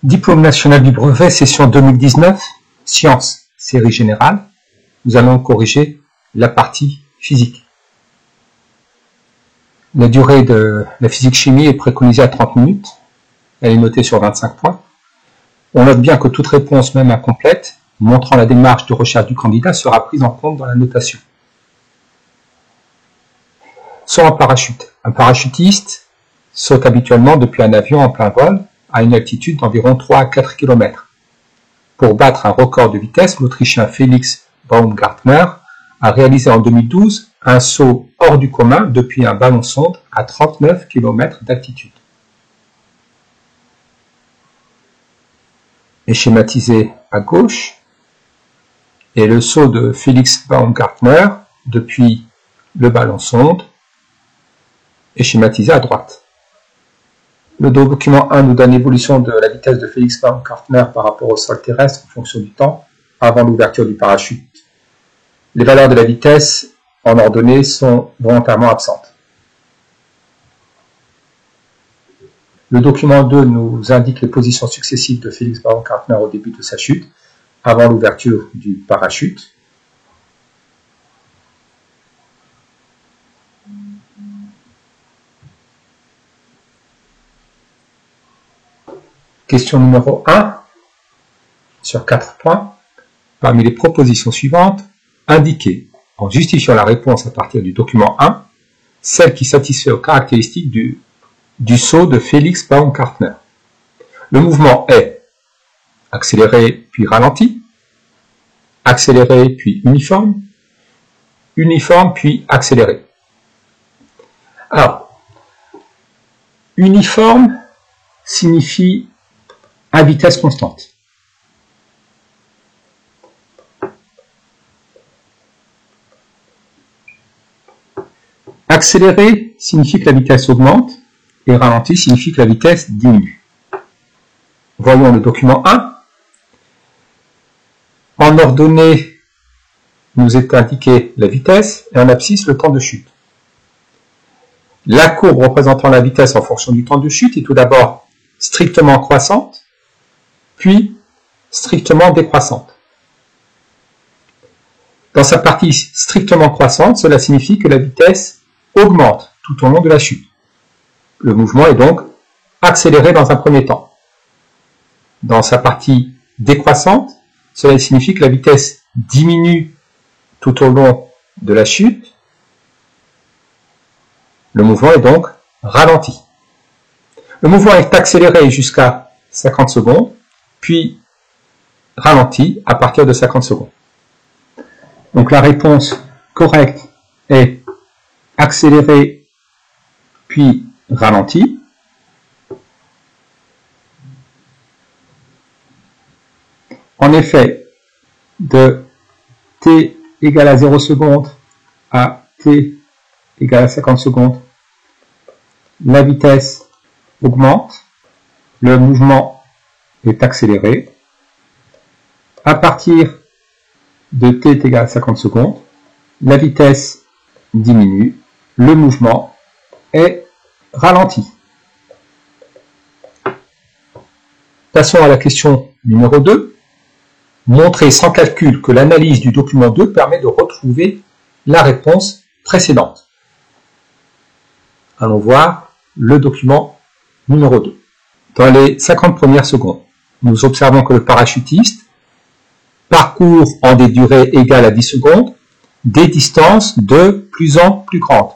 Diplôme national du brevet, session 2019, sciences, série générale. Nous allons corriger la partie physique. La durée de la physique-chimie est préconisée à 30 minutes. Elle est notée sur 25 points. On note bien que toute réponse, même incomplète, montrant la démarche de recherche du candidat, sera prise en compte dans la notation. Saut en parachute. Un parachutiste saute habituellement depuis un avion en plein vol à une altitude d'environ 3 à 4 km. Pour battre un record de vitesse, l'Autrichien Felix Baumgartner a réalisé en 2012 un saut hors du commun depuis un ballon-sonde à 39 km d'altitude. Est schématisé à gauche, et le saut de Felix Baumgartner depuis le ballon-sonde est schématisé à droite. Le document 1 nous donne l'évolution de la vitesse de Felix Baumgartner par rapport au sol terrestre en fonction du temps avant l'ouverture du parachute. Les valeurs de la vitesse en ordonnée sont volontairement absentes. Le document 2 nous indique les positions successives de Felix Baumgartner au début de sa chute, avant l'ouverture du parachute. Question numéro 1, sur 4 points. Parmi les propositions suivantes, indiquez, en justifiant la réponse à partir du document 1, celle qui satisfait aux caractéristiques du saut de Felix Baumgartner. Le mouvement est accéléré puis ralenti, accéléré puis uniforme, uniforme puis accéléré. Alors, uniforme signifie à vitesse constante. Accéléré signifie que la vitesse augmente et ralenti signifie que la vitesse diminue. Voyons le document 1. En ordonnée, nous est indiqué la vitesse et en abscisse le temps de chute. La courbe représentant la vitesse en fonction du temps de chute est tout d'abord strictement croissante, puis strictement décroissante. Dans sa partie strictement croissante, cela signifie que la vitesse augmente tout au long de la chute. Le mouvement est donc accéléré dans un premier temps. Dans sa partie décroissante, cela signifie que la vitesse diminue tout au long de la chute. Le mouvement est donc ralenti. Le mouvement est accéléré jusqu'à 50 secondes, puis ralenti à partir de 50 secondes. Donc la réponse correcte est accéléré puis ralenti. En effet, de t égale à 0 secondes à t égale à 50 secondes, la vitesse augmente, le mouvement est accéléré. À partir de t est égal à 50 secondes, la vitesse diminue, le mouvement est ralenti. Passons à la question numéro 2. Montrer sans calcul que l'analyse du document 2 permet de retrouver la réponse précédente. Allons voir le document numéro 2. Dans les 50 premières secondes, nous observons que le parachutiste parcourt en des durées égales à 10 secondes des distances de plus en plus grandes.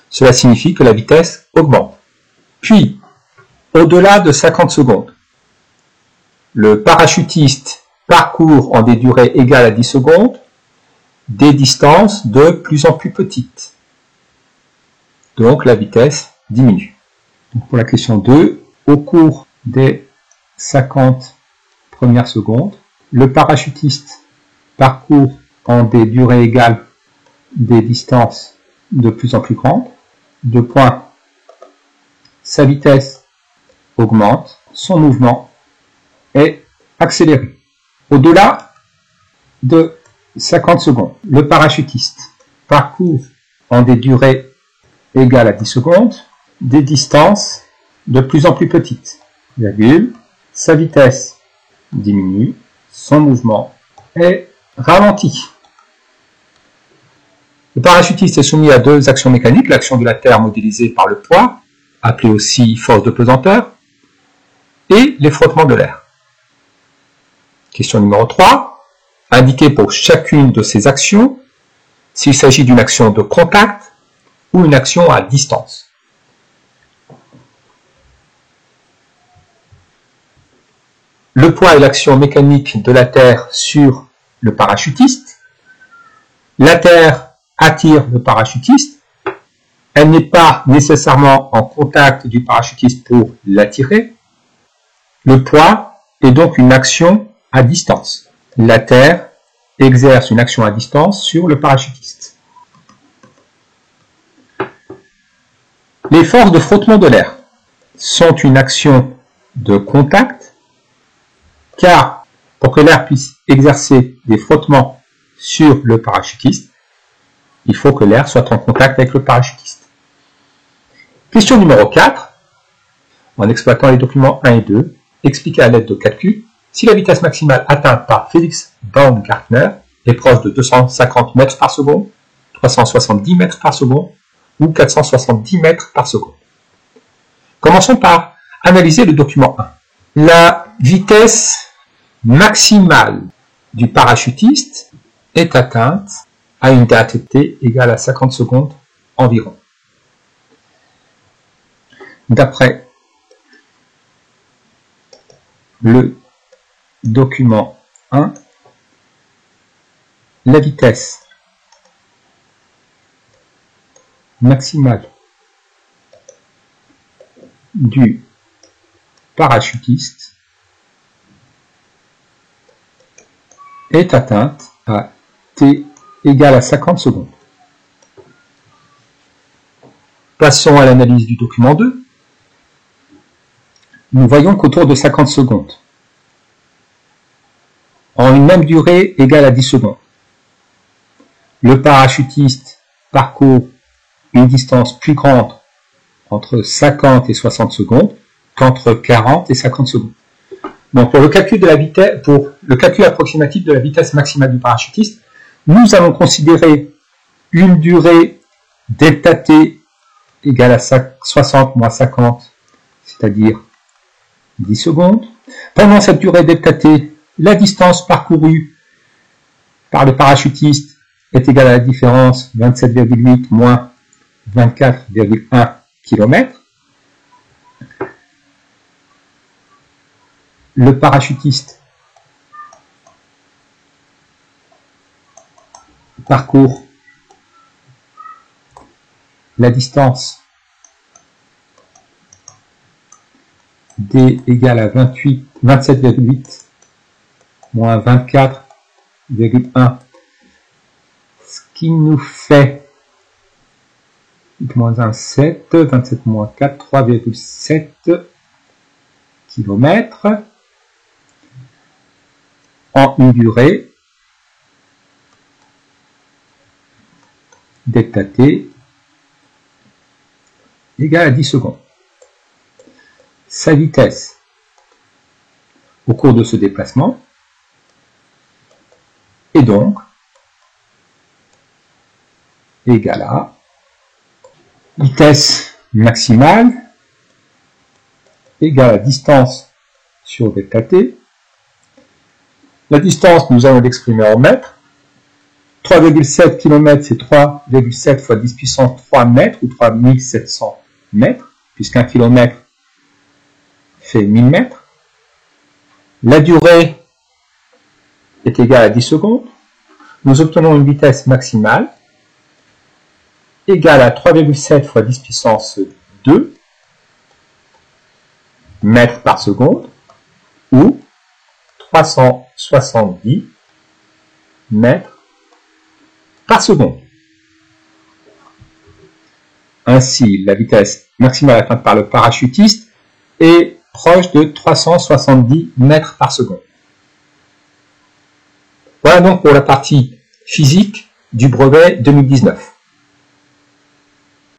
Cela signifie que la vitesse augmente. Puis, au-delà de 50 secondes, le parachutiste parcourt en des durées égales à 10 secondes des distances de plus en plus petites. Donc la vitesse diminue. Donc, pour la question 2, au cours des 50 premières secondes, le parachutiste parcourt en des durées égales des distances de plus en plus grandes. 2 points. Sa vitesse augmente, son mouvement est accéléré. Au-delà de 50 secondes, le parachutiste parcourt en des durées égales à 10 secondes des distances de plus en plus petites, virgule, sa vitesse diminue, son mouvement est ralenti. Le parachutiste est soumis à deux actions mécaniques, l'action de la Terre modélisée par le poids, appelée aussi force de pesanteur, et les frottements de l'air. Question numéro 3. Indiquez pour chacune de ces actions s'il s'agit d'une action de contact ou une action à distance. Le poids est l'action mécanique de la Terre sur le parachutiste. La Terre attire le parachutiste. Elle n'est pas nécessairement en contact du parachutiste pour l'attirer. Le poids est donc une action à distance. La Terre exerce une action à distance sur le parachutiste. Les forces de frottement de l'air sont une action de contact, car pour que l'air puisse exercer des frottements sur le parachutiste, il faut que l'air soit en contact avec le parachutiste. Question numéro 4. En exploitant les documents 1 et 2, expliquez à l'aide de calculs si la vitesse maximale atteinte par Felix Baumgartner est proche de 250 mètres par seconde, 370 mètres par seconde ou 470 mètres par seconde. Commençons par analyser le document 1. La vitesse maximale du parachutiste est atteinte à une date t égale à 50 secondes environ. D'après le document 1, la vitesse maximale du parachutiste est atteinte à t égale à 50 secondes. Passons à l'analyse du document 2. Nous voyons qu'autour de 50 secondes, en une même durée égale à 10 secondes, le parachutiste parcourt une distance plus grande entre 50 et 60 secondes qu'entre 40 et 50 secondes. Donc pour le calcul de la vitesse, pour le calcul approximatif de la vitesse maximale du parachutiste, nous allons considérer une durée delta t égale à 60 moins 50, c'est-à-dire 10 secondes. Pendant cette durée delta t, la distance parcourue par le parachutiste est égale à la différence 27,8 moins 24,1 km. Le parachutiste parcourt la distance d égale à 27,8 moins 24,1, ce qui nous fait moins 1, 7, 27 moins 4, 3,7 km en une durée delta t égale à 10 secondes. Sa vitesse au cours de ce déplacement est donc égale à vitesse maximale égale à distance sur delta t. La distance, nous allons l'exprimer en mètres. 3,7 km, c'est 3,7 fois 10 puissance 3 mètres ou 3700 mètres, puisqu'un kilomètre fait 1000 mètres. La durée est égale à 10 secondes. Nous obtenons une vitesse maximale égale à 3,7 fois 10 puissance 2 mètres par seconde ou 370 mètres par seconde. Ainsi, la vitesse maximale atteinte par le parachutiste est proche de 370 mètres par seconde. Voilà donc pour la partie physique du brevet 2019.